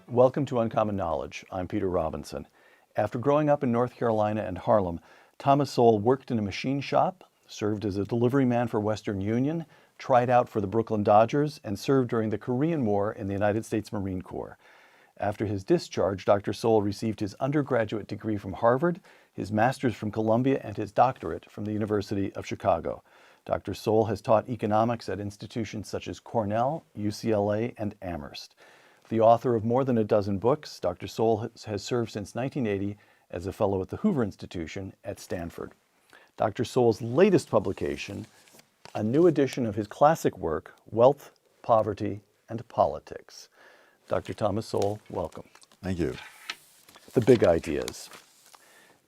Welcome to Uncommon Knowledge. I'm Peter Robinson. After growing up in North Carolina and Harlem, Thomas Sowell worked in a machine shop, served as a delivery man for Western Union, tried out for the Brooklyn Dodgers, and served during the Korean War in the United States Marine Corps. After his discharge, Dr. Sowell received his undergraduate degree from Harvard, his master's from Columbia, and his doctorate from the University of Chicago. Dr. Sowell has taught economics at institutions such as Cornell, UCLA, and Amherst. The author of more than a dozen books, Dr. Sowell has served since 1980 as a fellow at the Hoover Institution at Stanford. Dr. Sowell's latest publication, a new edition of his classic work, Wealth, Poverty, and Politics. Dr. Thomas Sowell, welcome. Thank you. The big ideas.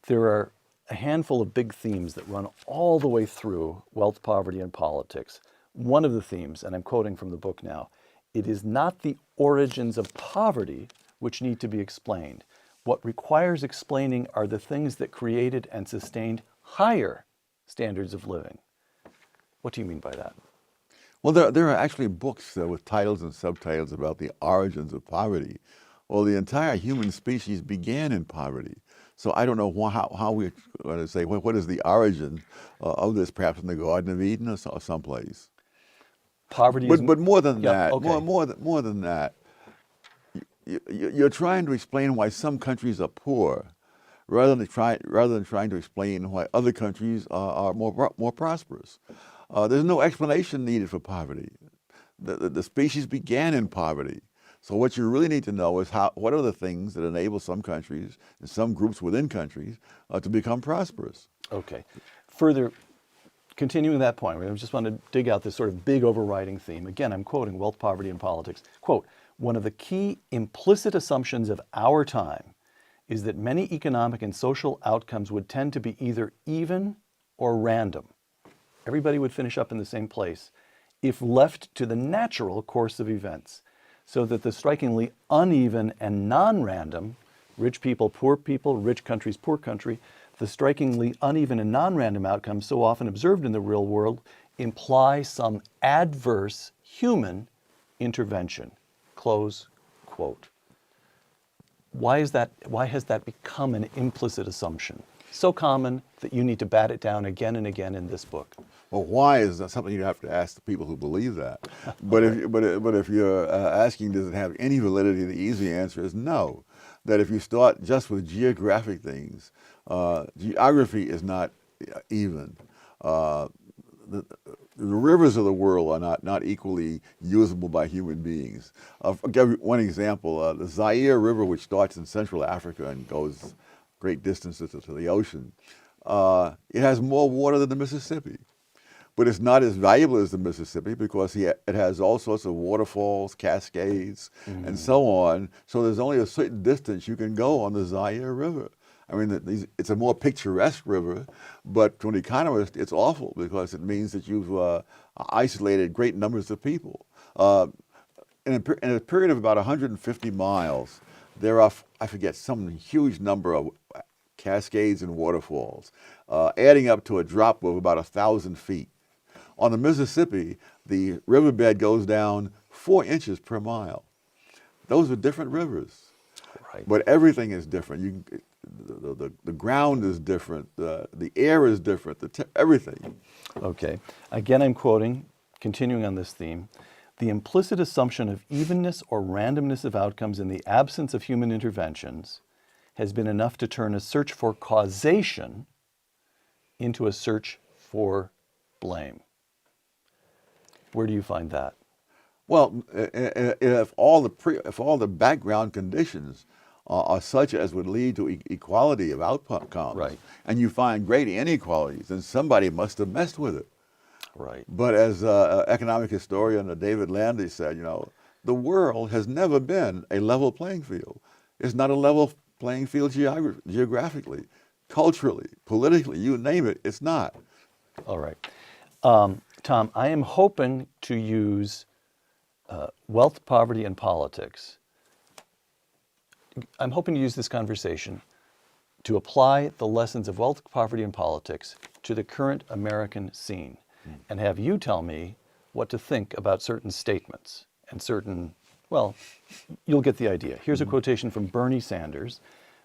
There are a handful of big themes that run all the way through Wealth, Poverty, and Politics. One of the themes, and I'm quoting from the book now, it is not the origins of poverty which need to be explained. What requires explaining are the things that created and sustained higher standards of living. What do you mean by that? Well, there are actually books with titles and subtitles about the origins of poverty. Well, the entire human species began in poverty. So I don't know how we're going to say, what is the origin of this, perhaps in the Garden of Eden or someplace. Poverty but more than that, okay. more than that, you're trying to explain why some countries are poor, rather than trying to explain why other countries are more prosperous. There's no explanation needed for poverty. The species began in poverty. So what you really need to know is what are the things that enable some countries and some groups within countries to become prosperous. Okay. Further, continuing that point, I just want to dig out this sort of big overriding theme. Again, I'm quoting Wealth, Poverty, and Politics. Quote, one of the key implicit assumptions of our time is that many economic and social outcomes would tend to be either even or random. Everybody would finish up in the same place if left to the natural course of events, so that the strikingly uneven and non-random, rich people, rich countries, poor country, the strikingly uneven and non-random outcomes so often observed in the real world imply some adverse human intervention. Close quote. Why has that become an implicit assumption? So common that you need to bat it down again and again in this book. Well, why is that something you have to ask the people who believe that? But if you're asking, does it have any validity? The easy answer is no. That if you start just with geographic things, geography is not even. The rivers of the world are not equally usable by human beings. I'll give you one example. The Zaire River, which starts in Central Africa and goes great distances to the ocean, it has more water than the Mississippi. But it's not as valuable as the Mississippi because it has all sorts of waterfalls, cascades, and so on. So there's only a certain distance you can go on the Zaire River. I mean, it's a more picturesque river, but to an economist, it's awful because it means that you've isolated great numbers of people. In a period of about 150 miles, there are, I forget, some huge number of cascades and waterfalls, adding up to a drop of about 1,000 feet. On the Mississippi, the riverbed goes down 4 inches per mile. Those are different rivers, Right. but everything is different. The ground is different, the air is different, everything. Okay. Again, I'm quoting, continuing on this theme, the implicit assumption of evenness or randomness of outcomes in the absence of human interventions has been enough to turn a search for causation into a search for blame. Where do you find that? Well, if all the background conditions are such as would lead to equality of outcomes, Right. and you find great inequalities, then somebody must have messed with it. Right. But as economic historian David Landy said, the world has never been a level playing field. It's not a level playing field geographically, culturally, politically, you name it, it's not. All right. Tom, I am hoping to use Wealth, Poverty, and Politics. I'm hoping to use this conversation to apply the lessons of Wealth, Poverty, and Politics to the current American scene and have you tell me what to think about certain statements and certain Well, you'll get the idea. Here's a quotation from Bernie Sanders,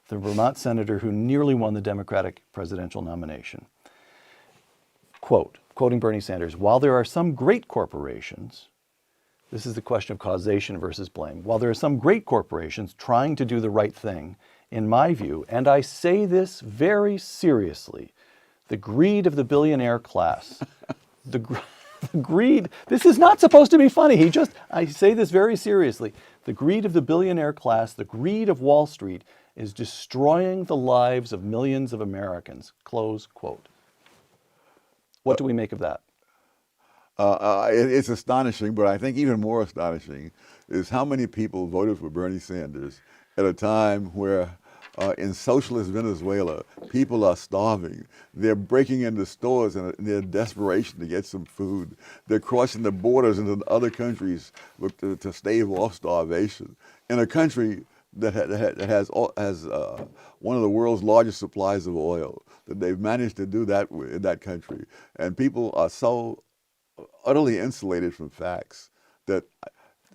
the Vermont senator who nearly won the Democratic presidential nomination. Quote, quoting Bernie Sanders, while there are some great corporations, this is the question of causation versus blame. While there are some great corporations trying to do the right thing, in my view, and I say this very seriously, the greed of the billionaire class, the greed, this is not supposed to be funny. I say this very seriously. The greed of the billionaire class, the greed of Wall Street is destroying the lives of millions of Americans. Close quote. What do we make of that? It's astonishing, but I think even more astonishing is how many people voted for Bernie Sanders at a time where in socialist Venezuela, people are starving. They're breaking into stores in their desperation to get some food. They're crossing the borders into other countries to stave off starvation. In a country that has one of the world's largest supplies of oil, that they've managed to do that in that country. And people are so utterly insulated from facts that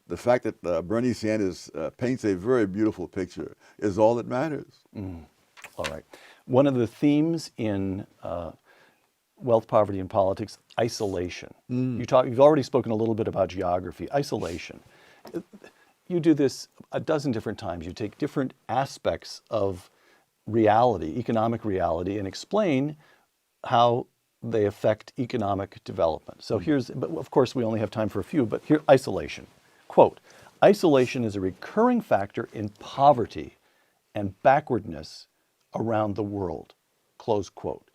the fact that Bernie Sanders paints a very beautiful picture is all that matters. All right. One of the themes in wealth, poverty, and politics, isolation. You've already spoken a little bit about geography, isolation. You do this a dozen different times. You take different aspects of reality, economic reality, and explain how they affect economic development. So but of course we only have time for a few, but here, isolation. Quote, isolation is a recurring factor in poverty and backwardness around the world, close quote.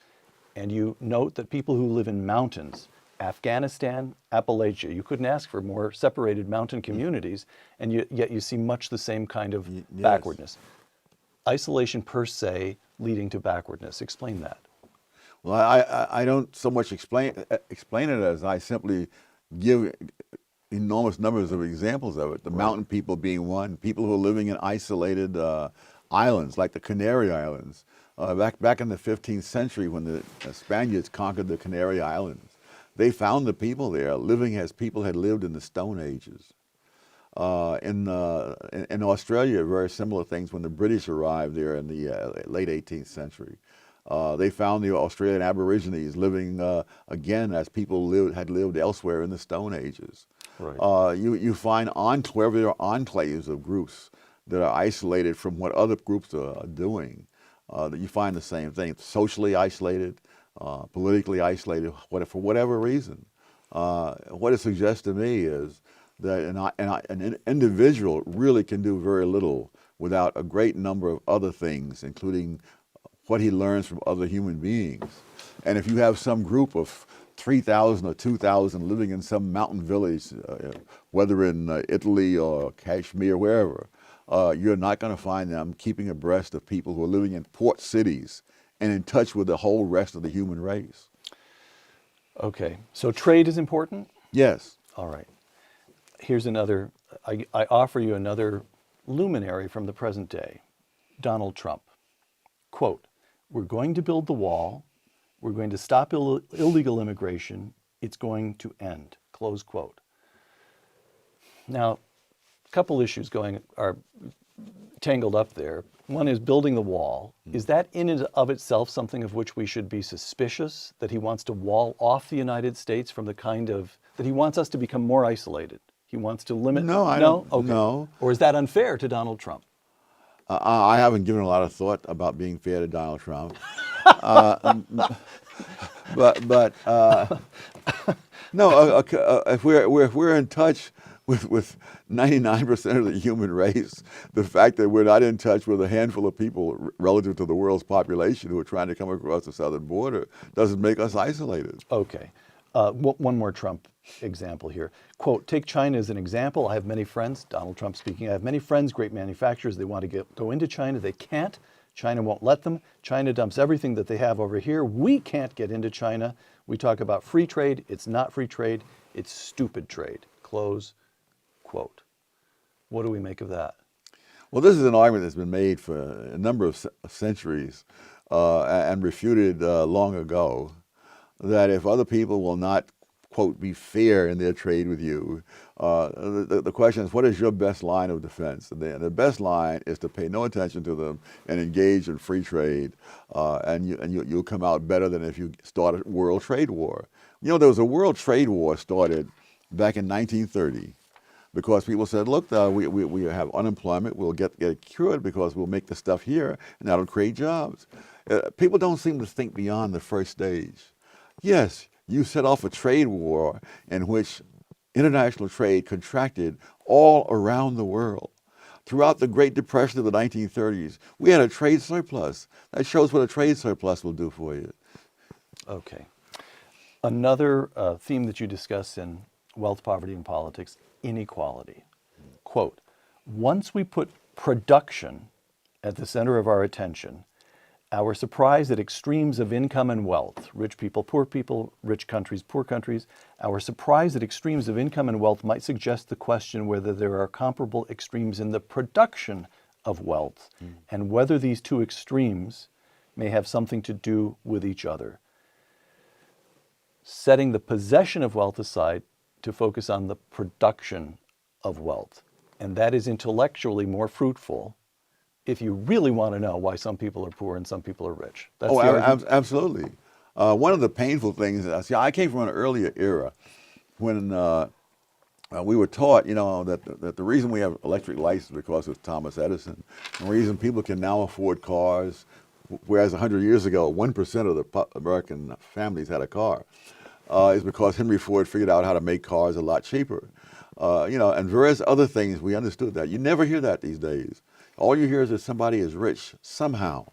And you note that people who live in mountains, Afghanistan, Appalachia, you couldn't ask for more separated mountain communities, and yet you see much the same kind of backwardness. Isolation per se leading to backwardness. Explain that. Well, I don't so much explain it as I simply give enormous numbers of examples of it. The mountain people being one, people who are living in isolated islands like the Canary Islands. Back in the 15th century when the Spaniards conquered the Canary Islands, they found the people there living as people had lived in the Stone Ages. In Australia, very similar things when the British arrived there in the late 18th century. They found the Australian Aborigines living again as people had lived elsewhere in the Stone Ages. Right. You find wherever there are enclaves of groups that are isolated from what other groups are doing, you find the same thing, socially isolated, politically isolated, for whatever reason. What it suggests to me is that an individual really can do very little without a great number of other things, including what he learns from other human beings. And if you have some group of 3,000 or 2,000 living in some mountain village, whether in Italy or Kashmir, wherever, you're not going to find them keeping abreast of people who are living in port cities and in touch with the whole rest of the human race. Okay, so trade is important? Yes. All right. Here's another, I offer you another luminary from the present day, Donald Trump. Quote, we're going to build the wall, we're going to stop illegal immigration, it's going to end, close quote. Now, a couple issues are tangled up there. One is building the wall. Is that in and of itself something of which we should be suspicious, that he wants to wall off the United States from the that he wants us to become more isolated? He wants to limit? No, I don't. Okay. No. Or is that unfair to Donald Trump? I haven't given a lot of thought about being fair to Donald Trump. But no, if we're in touch with 99% of the human race, the fact that we're not in touch with a handful of people relative to the world's population who are trying to come across the southern border doesn't make us isolated. Okay. One more Trump example here. Quote, take China as an example. I have many friends, Donald Trump speaking, I have many friends, great manufacturers. They want to go into China. They can't. China won't let them. China dumps everything that they have over here. We can't get into China. We talk about free trade. It's not free trade. It's stupid trade. Close quote. What do we make of that? Well, this is an argument that's been made for a number of centuries and refuted long ago, that if other people will not quote, be fair in their trade with you. The question is, what is your best line of defense? And the best line is to pay no attention to them and engage in free trade, and you'll come out better than if you started a world trade war. You know, there was a world trade war started back in 1930 because people said, look, we have unemployment, we'll get it cured because we'll make the stuff here and that'll create jobs. People don't seem to think beyond the first stage. Yes, you set off a trade war in which international trade contracted all around the world. Throughout the Great Depression of the 1930s, we had a trade surplus. That shows what a trade surplus will do for you. Okay. Another theme that you discuss in Wealth, Poverty, and Politics, inequality. Quote, once we put production at the center of our attention, our surprise at extremes of income and wealth, rich people, rich countries, poor countries, our surprise at extremes of income and wealth might suggest the question whether there are comparable extremes in the production of wealth and whether these two extremes may have something to do with each other. Setting the possession of wealth aside to focus on the production of wealth. And that is intellectually more fruitful if you really want to know why some people are poor and some people are rich. That's Absolutely. One of the painful things, I came from an earlier era when we were taught, that the reason we have electric lights is because of Thomas Edison. And the reason people can now afford cars, whereas 100 years ago, 1% of the American families had a car, is because Henry Ford figured out how to make cars a lot cheaper. And various other things, we understood that. You never hear that these days. All you hear is that somebody is rich somehow,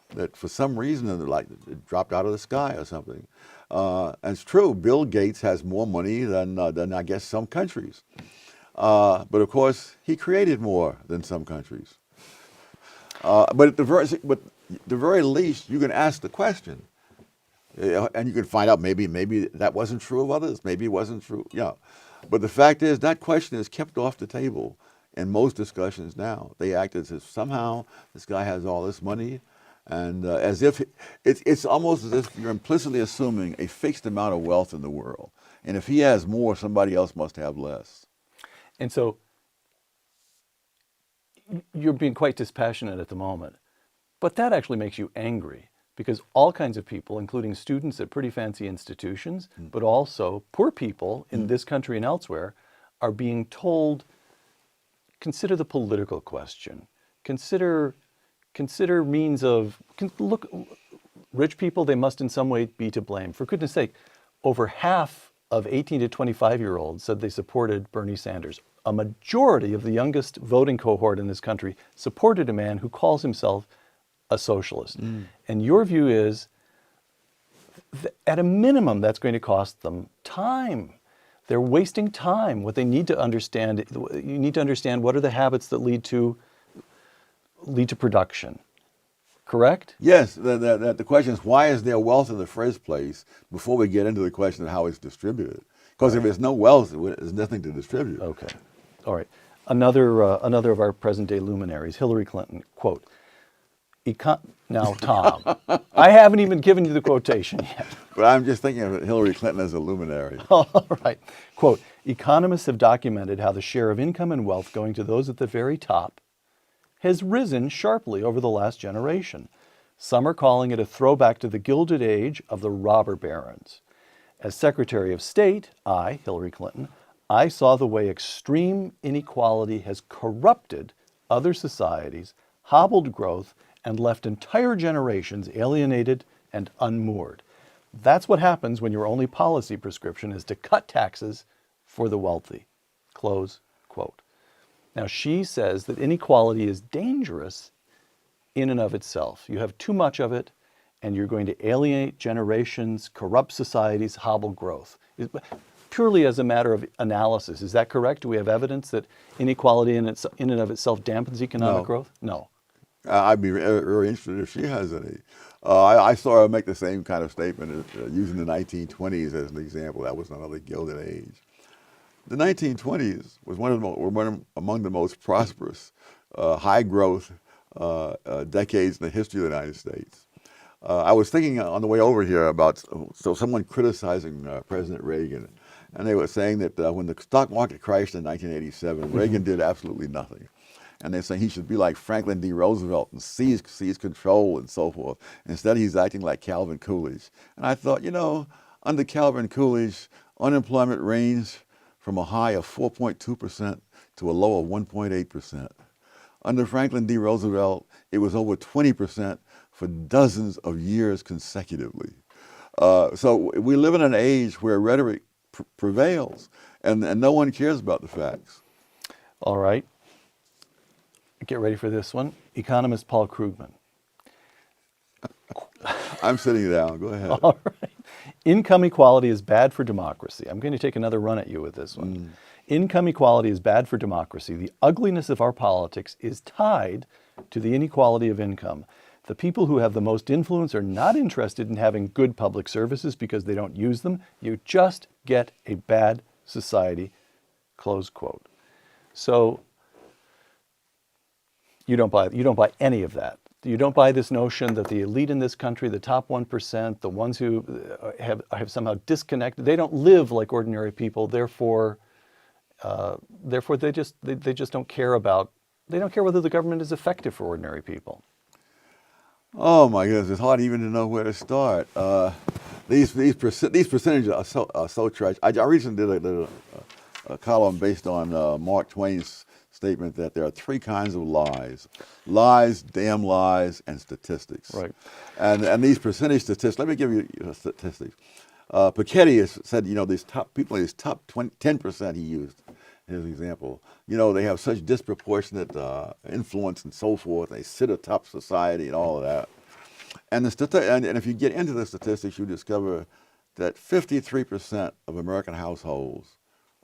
that for some reason it dropped out of the sky or something. And it's true, Bill Gates has more money than I guess some countries. But of course, he created more than some countries. But at the very least, you can ask the question. And you can find out maybe that wasn't true of others, maybe it wasn't true. But the fact is that question is kept off the table in most discussions now. They act as if somehow this guy has all this money, and as if it's almost as if you're implicitly assuming a fixed amount of wealth in the world. And if he has more, somebody else must have less. And so you're being quite dispassionate at the moment, but that actually makes you angry because all kinds of people, including students at pretty fancy institutions, but also poor people in this country and elsewhere, are being told, consider the political question. Consider means of, look, rich people, they must in some way be to blame. For goodness sake, over half of 18 to 25-year-olds said they supported Bernie Sanders. A majority of the youngest voting cohort in this country supported a man who calls himself a socialist. And your view is, at a minimum, that's going to cost them time. They're wasting time. What they need to understand, you need to understand what are the habits that lead to production. Correct? Yes. The question is, why is there wealth in the first place before we get into the question of how it's distributed? Because if there's no wealth, there's nothing to distribute. Okay. All right. Another of our present-day luminaries, Hillary Clinton, quote, now, Tom, I haven't even given you the quotation yet. But I'm just thinking of Hillary Clinton as a luminary. All right. Quote, economists have documented how the share of income and wealth going to those at the very top has risen sharply over the last generation. Some are calling it a throwback to the Gilded Age of the robber barons. As Secretary of State, Hillary Clinton, I saw the way extreme inequality has corrupted other societies, hobbled growth, and left entire generations alienated and unmoored. That's what happens when your only policy prescription is to cut taxes for the wealthy. Close quote. Now, she says that inequality is dangerous in and of itself. You have too much of it, and you're going to alienate generations, corrupt societies, hobble growth. Purely as a matter of analysis, is that correct? Do we have evidence that inequality in and of itself dampens economic growth? No. I'd be very interested if she has any. I saw her make the same kind of statement using the 1920s as an example. That was another Gilded Age. The 1920s was were among the most prosperous, high growth decades in the history of the United States. I was thinking on the way over here about someone criticizing President Reagan, and they were saying that when the stock market crashed in 1987, Reagan did absolutely nothing. And they're saying he should be like Franklin D. Roosevelt and seize control and so forth. Instead, he's acting like Calvin Coolidge. And I thought, under Calvin Coolidge, unemployment ranged from a high of 4.2% to a low of 1.8%. Under Franklin D. Roosevelt, it was over 20% for dozens of years consecutively. So we live in an age where rhetoric prevails, and no one cares about the facts. All right. Get ready for this one. Economist Paul Krugman. I'm sitting down. Go ahead. All right. Income equality is bad for democracy. I'm going to take another run at you with this one. Income equality is bad for democracy. The ugliness of our politics is tied to the inequality of income. The people who have the most influence are not interested in having good public services because they don't use them. You just get a bad society, close quote. So you don't buy any of that. You don't buy this notion that the elite in this country, the top 1%, the ones who have somehow disconnected, they don't live like ordinary people. Therefore they just don't care about. They don't care whether the government is effective for ordinary people. Oh my goodness, it's hard even to know where to start. These percentages are so trash. I recently did a column based on Mark Twain's statement that there are three kinds of lies: lies, damn lies, and statistics. Right. And these percentage statistics. Let me give you statistics. Piketty has said, these top people, these top 10%, he used his example. They have such disproportionate influence and so forth. They sit atop society and all of that. And if you get into the statistics, you discover that 53% of American households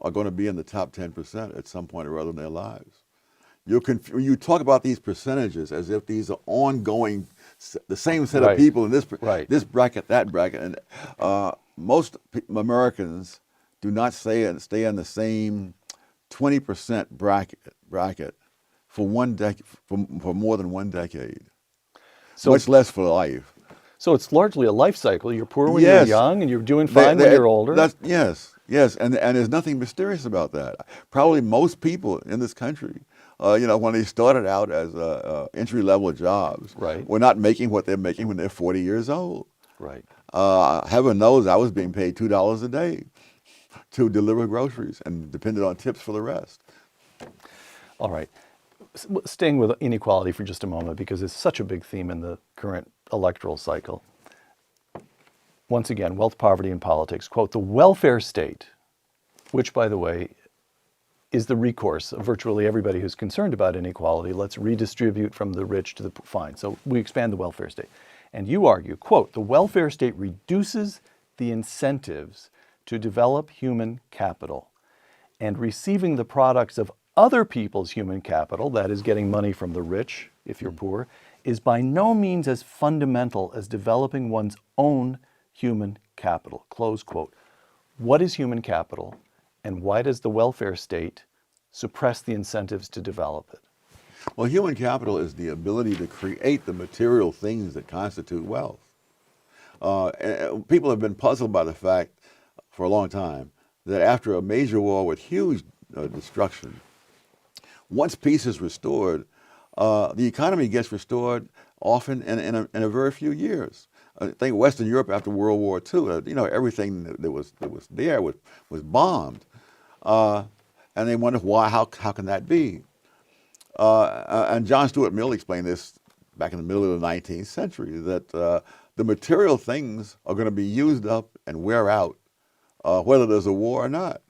are going to be in the top 10% at some point or other in their lives. You talk about these percentages as if these are ongoing, the same set of people in this bracket, that bracket. And most Americans do not stay in the same 20% bracket for for more than 1 decade. So much less for life. So it's largely a life cycle. You're poor when you're young, and you're doing fine when you're older. Yes, and there's nothing mysterious about that. Probably most people in this country, when they started out as entry-level jobs, were not making what they're making when they're 40 years old. Right. Heaven knows I was being paid $2 a day to deliver groceries and depended on tips for the rest. All right. Staying with inequality for just a moment, because it's such a big theme in the current electoral cycle. Once again, wealth, poverty, and politics. Quote, the welfare state, which, by the way, is the recourse of virtually everybody who's concerned about inequality. Let's redistribute from the rich to the poor. Fine. So we expand the welfare state. And you argue, quote, the welfare state reduces the incentives to develop human capital, and receiving the products of other people's human capital, that is getting money from the rich if you're poor, is by no means as fundamental as developing one's own human capital, close quote. What is human capital, and why does the welfare state suppress the incentives to develop it? Well, human capital is the ability to create the material things that constitute wealth. People have been puzzled by the fact for a long time that after a major war with huge destruction, once peace is restored, the economy gets restored often in a very few years. I think Western Europe after World War II, everything that was there was bombed, and they wonder why. How can that be? And John Stuart Mill explained this back in the middle of the 19th century, that the material things are going to be used up and wear out, whether there's a war or not.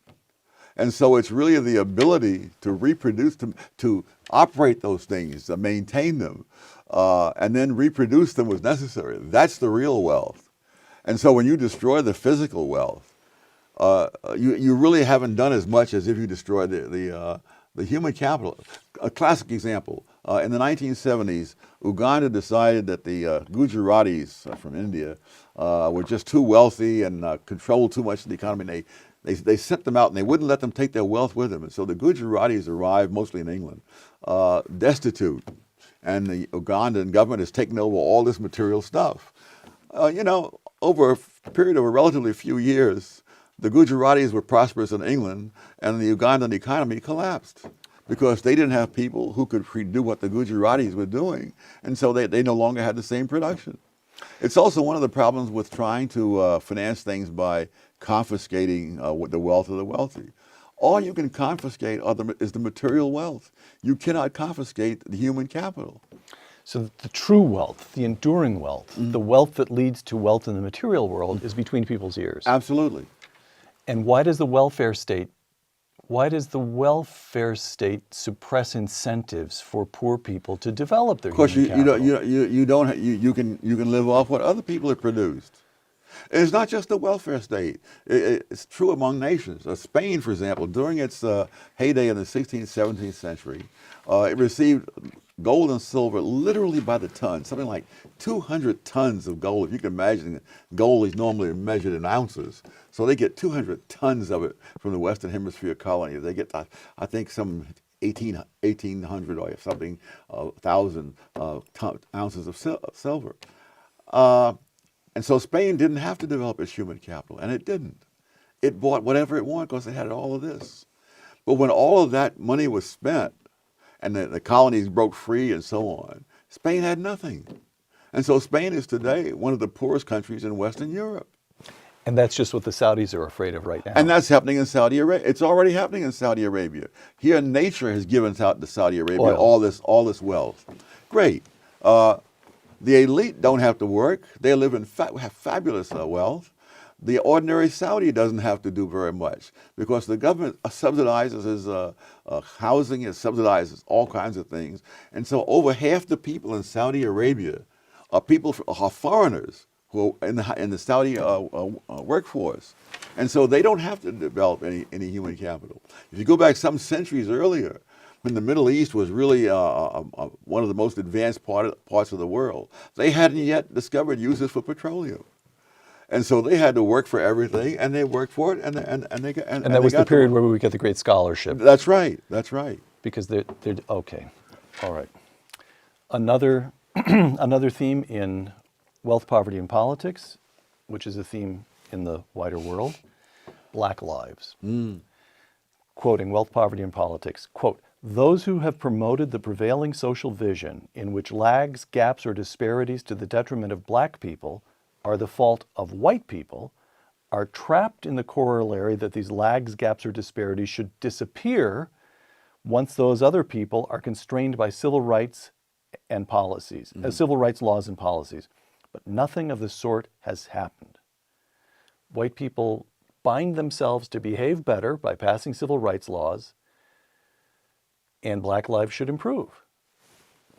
And so it's really the ability to reproduce, to operate those things, to maintain them, and then reproduce them was necessary. That's the real wealth. And so when you destroy the physical wealth, you really haven't done as much as if you destroy the human capital. A classic example, in the 1970s, Uganda decided that the Gujaratis from India were just too wealthy and controlled too much of the economy. They sent them out, and they wouldn't let them take their wealth with them. And so the Gujaratis arrived, mostly in England, destitute. And the Ugandan government has taken over all this material stuff. Over a period of a relatively few years, the Gujaratis were prosperous in England, and the Ugandan economy collapsed because they didn't have people who could do what the Gujaratis were doing, and so they no longer had the same production. It's also one of the problems with trying to finance things by confiscating the wealth of the wealthy. All you can confiscate is the material wealth. You cannot confiscate the human capital. So the true wealth, the enduring wealth, the wealth that leads to wealth in the material world is between people's ears. Absolutely. And why does the welfare state suppress incentives for poor people to develop their Of course, human capital? you can live off what other people have produced. And it's not just the welfare state. It's true among nations. Spain, for example, during its heyday in the 16th, 17th century, it received gold and silver literally by the ton, something like 200 tons of gold. If you can imagine, gold is normally measured in ounces. So they get 200 tons of it from the Western Hemisphere colony. They get, I think, some 1,800 or something, 1,000 ounces of silver. And so Spain didn't have to develop its human capital, and it didn't. It bought whatever it wanted because it had all of this. But when all of that money was spent and the colonies broke free and so on, Spain had nothing. And so Spain is today one of the poorest countries in Western Europe. And that's just what the Saudis are afraid of right now. And that's happening in Saudi Arabia. It's already happening in Saudi Arabia. Here, nature has given out to Saudi Arabia all this wealth. Great. The elite don't have to work. They live in have fabulous wealth. The ordinary Saudi doesn't have to do very much because the government subsidizes his housing, it subsidizes all kinds of things. And so over half the people in Saudi Arabia are foreigners who are in the Saudi workforce. And so they don't have to develop any human capital. If you go back some centuries earlier, when the Middle East was really one of the most advanced parts of the world, they hadn't yet discovered uses for petroleum. And so they had to work for everything, and they worked for it, and that was the period where we get the Great Scholarship. That's right. That's right. Because they're okay, all right. Another another theme in wealth, poverty, and politics, which is a theme in the wider world, Black lives. Quoting Wealth, Poverty, and Politics, quote, "Those who have promoted the prevailing social vision in which lags, gaps, or disparities to the detriment of Black people are the fault of white people are trapped in the corollary that these lags, gaps, or disparities should disappear once those other people are constrained by civil rights and policies, civil rights laws and policies. But nothing of the sort has happened. White people bind themselves to behave better by passing civil rights laws, and Black lives should improve.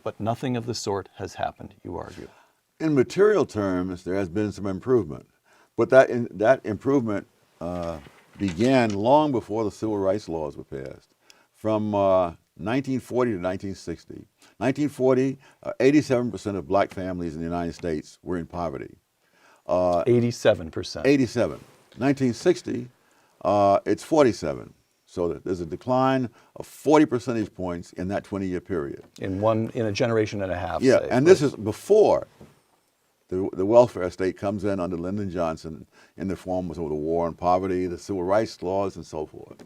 But nothing of the sort has happened," you argue. In material terms, there has been some improvement, but that improvement began long before the civil rights laws were passed. From 1940 to 1960. 1940, 87% of Black families in the United States were in poverty. 87%. 87. 1960, it's 47. So there's a decline of 40 percentage points in that 20-year period. In a generation and a half. Yeah, say, and this is before the welfare state comes in under Lyndon Johnson in the form of the war on poverty, the civil rights laws, and so forth.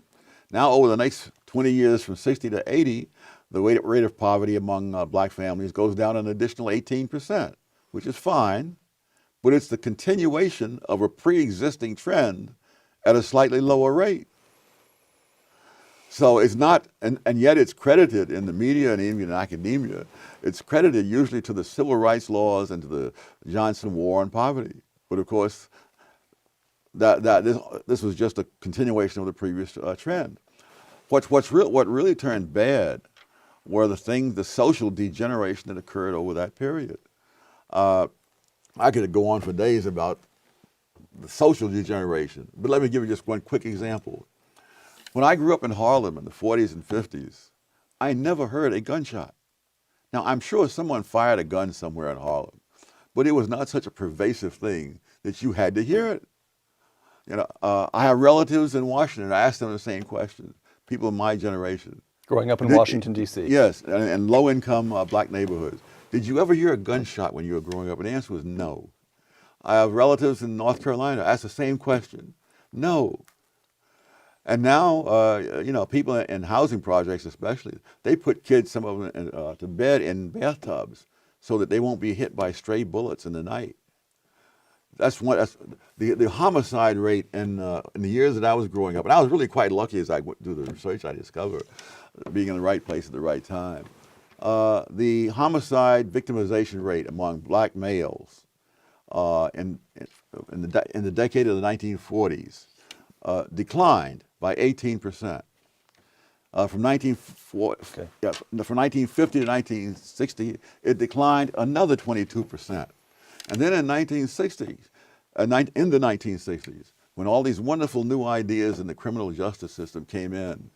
Now, over the next 20 years, from 60 to 80, the rate of poverty among Black families goes down an additional 18%, which is fine, but it's the continuation of a pre-existing trend at a slightly lower rate. So it's not, and yet it's credited in the media and even in academia, it's credited usually to the civil rights laws and to the Johnson war on poverty. But of course, this was just a continuation of the previous trend. What really turned bad were the social degeneration that occurred over that period. I could go on for days about the social degeneration, but let me give you just one quick example. When I grew up in Harlem in the 40s and 50s, I never heard a gunshot. Now, I'm sure someone fired a gun somewhere in Harlem, but it was not such a pervasive thing that you had to hear it. I have relatives in Washington. I asked them the same question, people in my generation. Growing up in Washington, D.C. Yes, and low-income Black neighborhoods. Did you ever hear a gunshot when you were growing up? And the answer was no. I have relatives in North Carolina. Ask the same question. No. And now, you know, people in housing projects especially, they put kids, some of them, to bed in bathtubs so that they won't be hit by stray bullets in the night. That's the homicide rate in the years that I was growing up, and I was really quite lucky as I went through the research I discovered, being in the right place at the right time. The homicide victimization rate among black males in the decade of the 1940s declined by 18%. From 1950 to 1960, it declined another 22%. And then in the 1960s, when all these wonderful new ideas in the criminal justice system came in,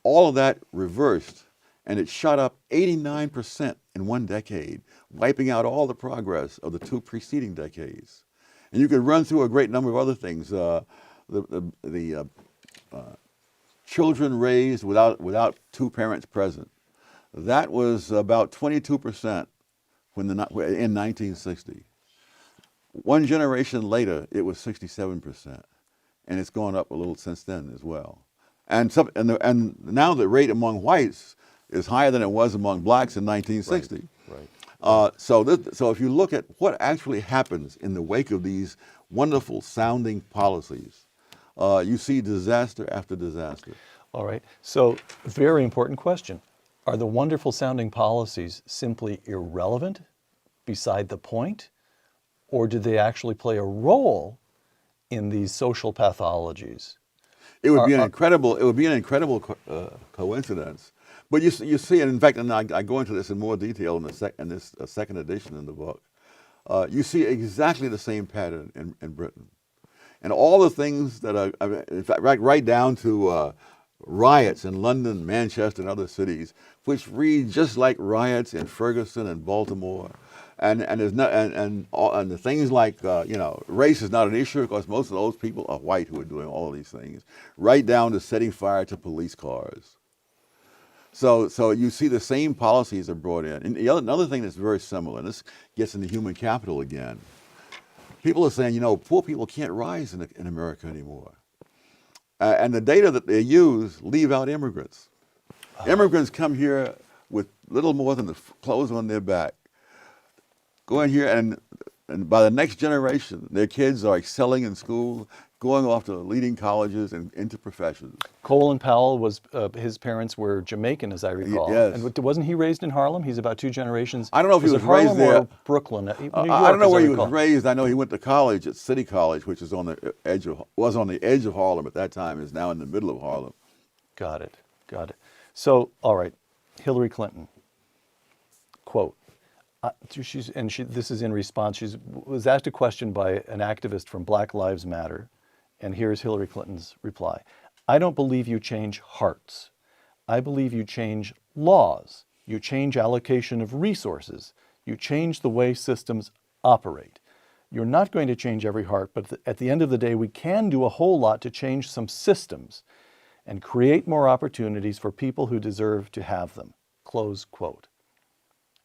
all of that reversed, and it shot up 89% in one decade, wiping out all the progress of the two preceding decades. And you could run through a great number of other things. Children raised without two parents present. That was about 22% in 1960. One generation later, it was 67%, and it's gone up a little since then as well. And now the rate among whites is higher than it was among blacks in 1960. Right. So if you look at what actually happens in the wake of these wonderful sounding policies, you see disaster after disaster. All right. So, very important question. Are the wonderful sounding policies simply irrelevant, beside the point, or do they actually play a role in these social pathologies? It would be an incredible coincidence. But you see, and in fact, and I go into this in more detail in this second edition in the book. You see exactly the same pattern in Britain, and all the things that are, in fact, right down to riots in London, Manchester, and other cities, which read just like riots in Ferguson and Baltimore. And the things like you know, race is not an issue because most of those people are white who are doing all of these things, right down to setting fire to police cars. So you see the same policies are brought in. And another thing that's very similar, and this gets into human capital again. People are saying, you know, poor people can't rise in America anymore. And the data that they use leave out immigrants. Immigrants come here with little more than the clothes on their back. Go in here, and by the next generation, their kids are excelling in school, going off to leading colleges and into professions. Colin Powell his parents were Jamaican, as I recall. Yes. And wasn't he raised in Harlem? He's about two generations. I don't know if he was Harlem raised there. Or Brooklyn. New York, I don't know as where he recall. was raised. I know he went to college at City College, which is on the edge of Harlem at that time. Is now in the middle of Harlem. Got it. So, all right, Hillary Clinton, quote, this is in response, she was asked a question by an activist from Black Lives Matter, and here's Hillary Clinton's reply. I don't believe you change hearts. I believe you change laws. You change allocation of resources. You change the way systems operate. You're not going to change every heart, but at the end of the day, we can do a whole lot to change some systems and create more opportunities for people who deserve to have them. Close quote.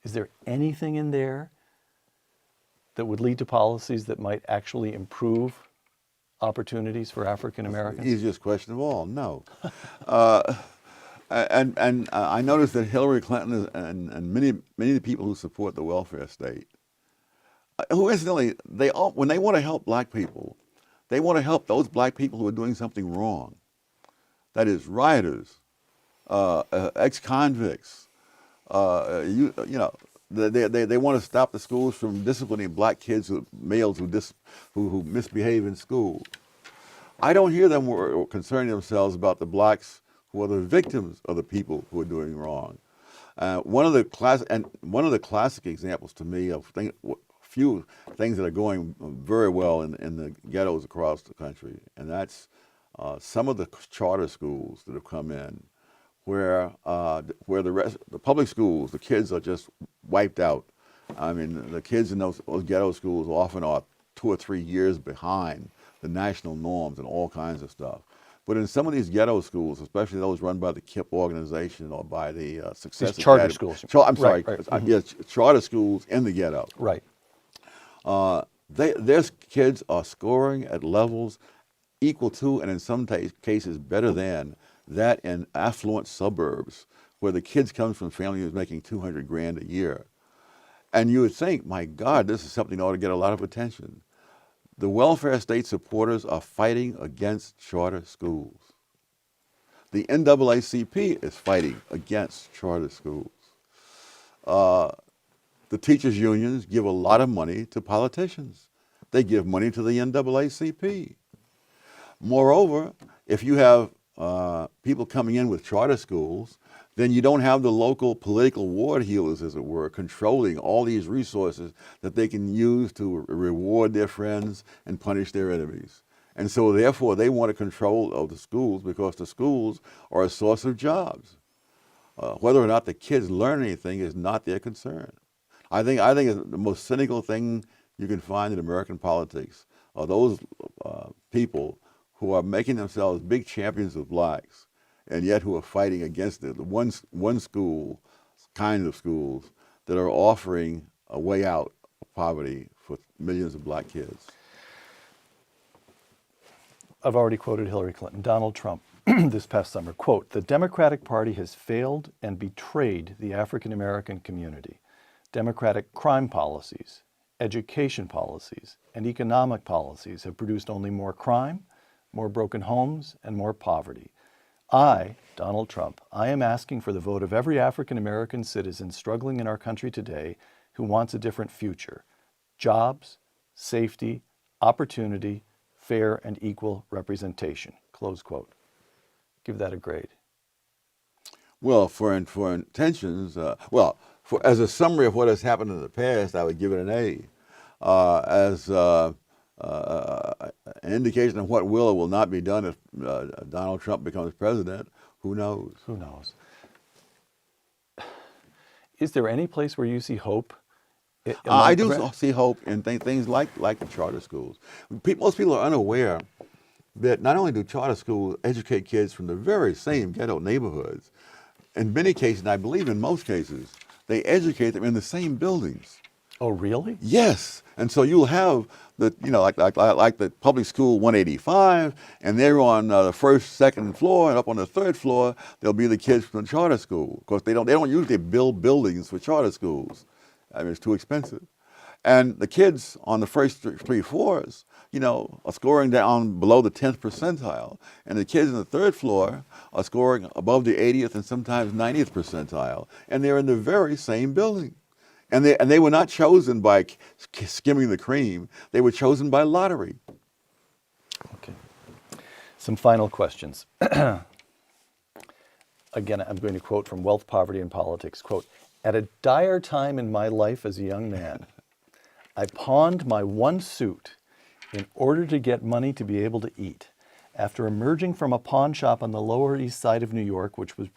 Is there anything in there that would lead to policies that might actually improve opportunities for African Americans? Easiest question of all, no. And I noticed that Hillary Clinton and many of the people who support the welfare state, who incidentally, when they want to help black people, they want to help those black people who are doing something wrong. That is, rioters, ex-convicts. You know, they want to stop the schools from disciplining black kids, males who misbehave in school. I don't hear them concerning themselves about the blacks who are the victims of the people who are doing wrong. One of the classic examples to me of few things that are going very well in the ghettos across the country, and that's some of the charter schools that have come in, where the public schools, the kids are just wiped out. I mean, the kids in those ghetto schools often are 2 or 3 years behind the national norms and all kinds of stuff. But in some of these ghetto schools, especially those run by the KIPP organization or by the Success These charter Academy, schools. I'm sorry, Right. yes, charter schools in the ghetto. Right. Their kids are scoring at levels equal to, and in some cases better than, that in affluent suburbs where the kids come from families making 200 grand a year. And you would think, my God, this is something that ought to get a lot of attention. The welfare state supporters are fighting against charter schools. The NAACP is fighting against charter schools. The teachers' unions give a lot of money to politicians. They give money to the NAACP. Moreover, if you have people coming in with charter schools, then you don't have the local political ward heelers, as it were, controlling all these resources that they can use to reward their friends and punish their enemies. And so therefore they want a control of the schools because the schools are a source of jobs. Whether or not the kids learn anything is not their concern. I think it's the most cynical thing you can find in American politics are those people who are making themselves big champions of blacks and yet who are fighting against it. The one school, kind of schools that are offering a way out of poverty for millions of black kids. I've already quoted Hillary Clinton. Donald Trump this past summer, quote, "The Democratic Party has failed and betrayed the African American community. Democratic crime policies, education policies, and economic policies have produced only more crime, more broken homes, and more poverty. I, Donald Trump, I am asking for the vote of every African American citizen struggling in our country today who wants a different future. Jobs, safety, opportunity, fair and equal representation." Close quote. Give that a grade. Well, for intentions, as a summary of what has happened in the past, I would give it an A. As an indication of what will or will not be done if Donald Trump becomes president, who knows? Who knows? Is there any place where you see hope? I do see hope in things like the charter schools. Most people are unaware that not only do charter schools educate kids from the very same ghetto neighborhoods, in many cases, and I believe in most cases, they educate them in the same buildings. Oh, really? Yes, and so you'll have like the public school 185, and they're on the first, second floor, and up on the third floor there'll be the kids from the charter school. Of course, they don't usually build buildings for charter schools. I mean, it's too expensive. And the kids on the first three floors, are scoring down below the 10th percentile. And the kids on the third floor are scoring above the 80th and sometimes 90th percentile. And they're in the very same building. And they were not chosen by skimming the cream. They were chosen by lottery. Okay. Some final questions. Again, I'm going to quote from Wealth, Poverty, and Politics. Quote, "At a dire time in my life as a young man, I pawned my one suit in order to get money to be able to eat. After emerging from a pawn shop on the Lower East Side of New York, which was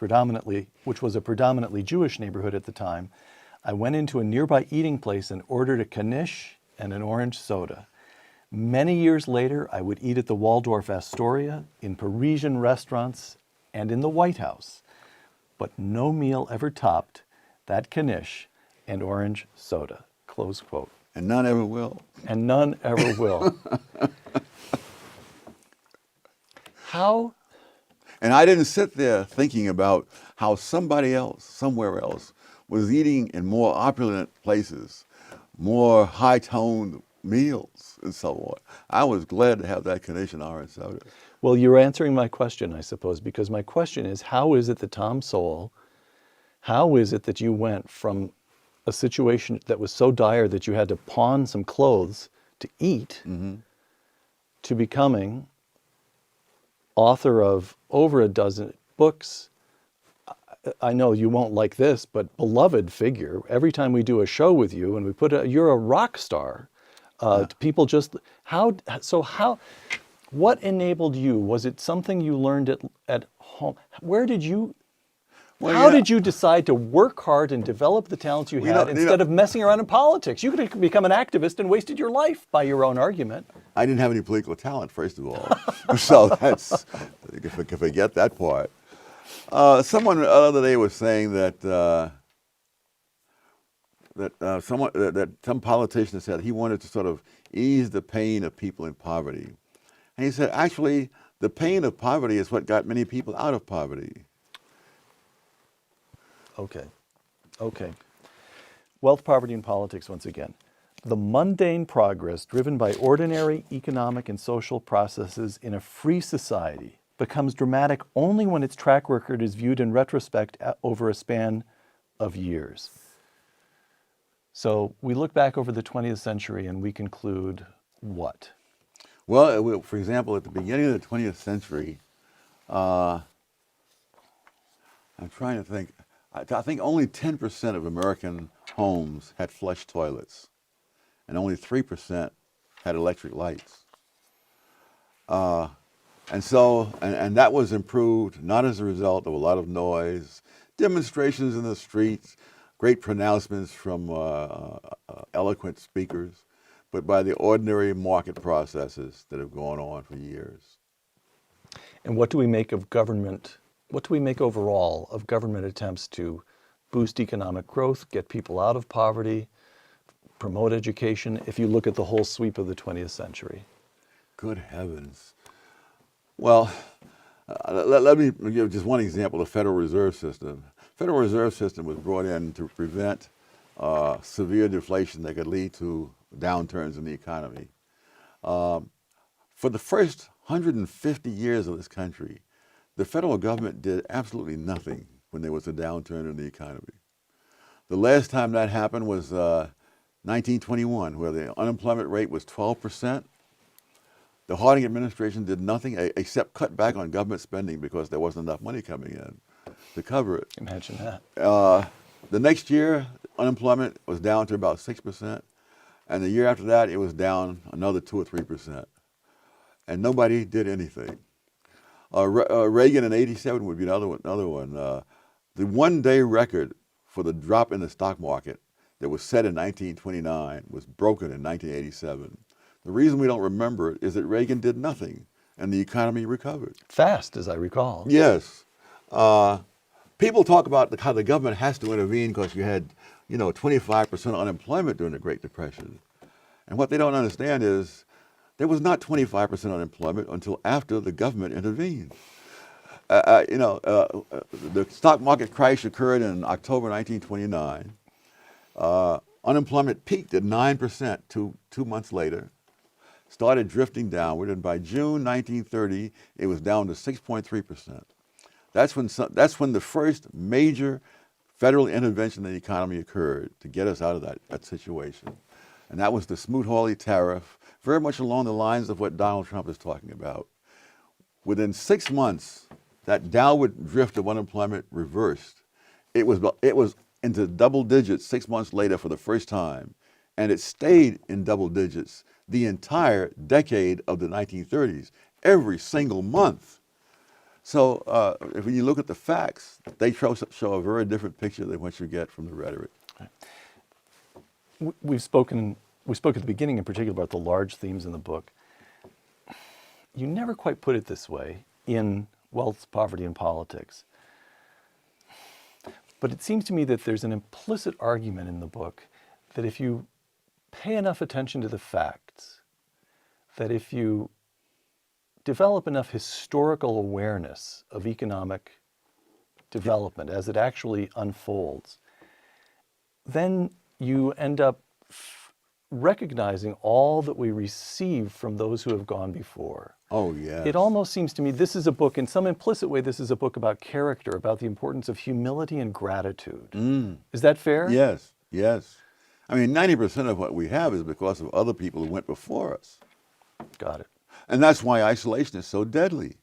a predominantly Jewish neighborhood at the time, I went into a nearby eating place and ordered a knish and an orange soda. Many years later, I would eat at the Waldorf Astoria, in Parisian restaurants, and in the White House. But no meal ever topped that knish and orange soda." Close quote. And none ever will. And none ever will. How? And I didn't sit there thinking about how somebody else, somewhere else, was eating in more opulent places, more high-toned meals, and so on. I was glad to have that knish and orange soda. Well, you're answering my question, I suppose, because my question is, how is it that Tom Sowell, how is it that you went from a situation that was so dire that you had to pawn some clothes to eat to becoming author of over a dozen books? I know you won't like this, but beloved figure. Every time we do a show with you and we you're a rock star. People just, what enabled you? Was it something you learned at home? Where did you, how did you decide to work hard and develop the talents you had instead of messing around in politics? You could have become an activist and wasted your life by your own argument. I didn't have any political talent, first of all. So that's, if I forget that part. Someone the other day was saying that that some politician said he wanted to sort of ease the pain of people in poverty. And he said, actually, the pain of poverty is what got many people out of poverty. Okay. Okay. Wealth, poverty, and politics once again. The mundane progress driven by ordinary economic and social processes in a free society becomes dramatic only when its track record is viewed in retrospect over a span of years. So we look back over the 20th century and we conclude what? Well, for example, at the beginning of the 20th century, I'm trying to think, I think only 10% of American homes had flush toilets, and only 3% had electric lights. And that was improved not as a result of a lot of noise, demonstrations in the streets, great pronouncements from eloquent speakers, but by the ordinary market processes that have gone on for years. And what do we make of government? What do we make overall of government attempts to boost economic growth, get people out of poverty, promote education, if you look at the whole sweep of the 20th century? Good heavens. Well, let me give just one example, the Federal Reserve System. Federal Reserve System was brought in to prevent severe deflation that could lead to downturns in the economy. For the first 150 years of this country, the federal government did absolutely nothing when there was a downturn in the economy. The last time that happened was 1921, where the unemployment rate was 12%. The Harding administration did nothing except cut back on government spending because there wasn't enough money coming in to cover it. Imagine that. The next year, unemployment was down to about 6%. And the year after that, it was down another 2 or 3%. And nobody did anything. Reagan in '87 would be another one. The one-day record for the drop in the stock market that was set in 1929 was broken in 1987. The reason we don't remember it is that Reagan did nothing, and the economy recovered. Fast, as I recall. Yes. People talk about how the government has to intervene because you had, 25% unemployment during the Great Depression. And what they don't understand is there was not 25% unemployment until after the government intervened. The stock market crash occurred in October 1929. Unemployment peaked at 9% two months later, started drifting downward, and by June 1930, it was down to 6.3%. That's when the first major federal intervention in the economy occurred to get us out of that situation. And that was the Smoot-Hawley tariff, very much along the lines of what Donald Trump is talking about. Within 6 months, that downward drift of unemployment reversed. It was into double digits 6 months later for the first time, and it stayed in double digits the entire decade of the 1930s, every single month. So if you look at the facts, they show a very different picture than what you get from the rhetoric. We spoke at the beginning in particular about the large themes in the book. You never quite put it this way in Wealth, Poverty, and Politics. But it seems to me that there's an implicit argument in the book that if you pay enough attention to the facts, that if you develop enough historical awareness of economic development as it actually unfolds, then you end up recognizing all that we receive from those who have gone before. Oh, yes. It almost seems to me this is a book, in some implicit way, this is a book about character, about the importance of humility and gratitude. Is that fair? Yes, yes. I mean, 90% of what we have is because of other people who went before us. Got it. And that's why isolation is so deadly.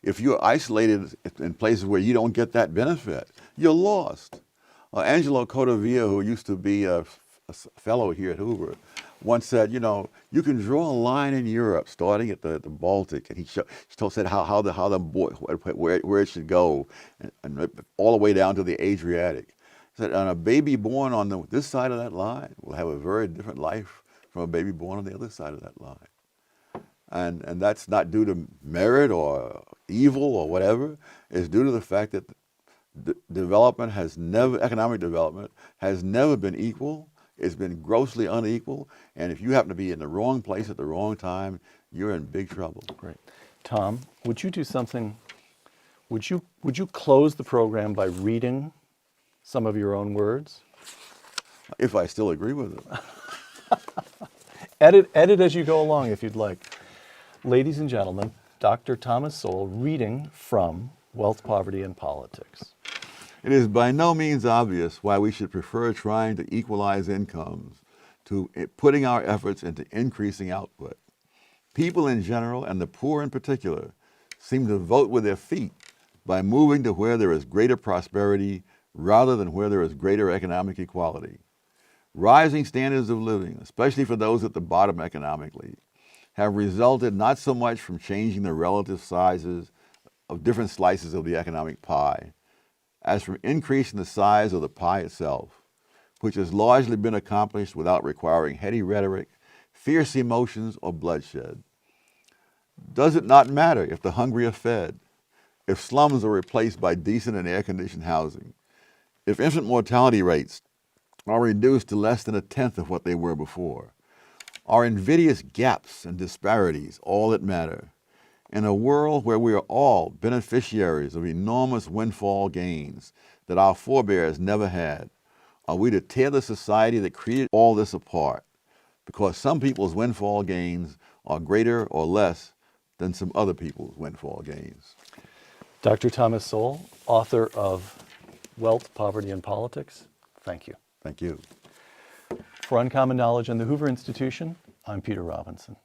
If you're isolated in places where you don't get that benefit, you're lost. Angelo Codavia, who used to be a fellow here at Hoover, once said, you can draw a line in Europe starting at the Baltic, and he said where it should go, and all the way down to the Adriatic. He said, and a baby born on this side of that line will have a very different life from a baby born on the other side of that line. And that's not due to merit or evil or whatever. It's due to the fact that economic development has never been equal, It's been grossly unequal, and if you happen to be in the wrong place at the wrong time, you're in big trouble. Great. Tom, would you do something, would you close the program by reading some of your own words? If I still agree with it. Edit as you go along if you'd like. Ladies and gentlemen, Dr. Thomas Sowell reading from Wealth, Poverty, and Politics. It is by no means obvious why we should prefer trying to equalize incomes to putting our efforts into increasing output. People in general, and the poor in particular, seem to vote with their feet by moving to where there is greater prosperity rather than where there is greater economic equality. Rising standards of living, especially for those at the bottom economically, have resulted not so much from changing the relative sizes of different slices of the economic pie, as from increasing the size of the pie itself, which has largely been accomplished without requiring heady rhetoric, fierce emotions, or bloodshed. Does it not matter if the hungry are fed, if slums are replaced by decent and air-conditioned housing, if infant mortality rates are reduced to less than a tenth of what they were before? Are invidious gaps and disparities all that matter? In a world where we are all beneficiaries of enormous windfall gains that our forebears never had, are we to tear the society that created all this apart because some people's windfall gains are greater or less than some other people's windfall gains? Dr. Thomas Sowell, author of Wealth, Poverty, and Politics, thank you. Thank you. For Uncommon Knowledge and the Hoover Institution, I'm Peter Robinson.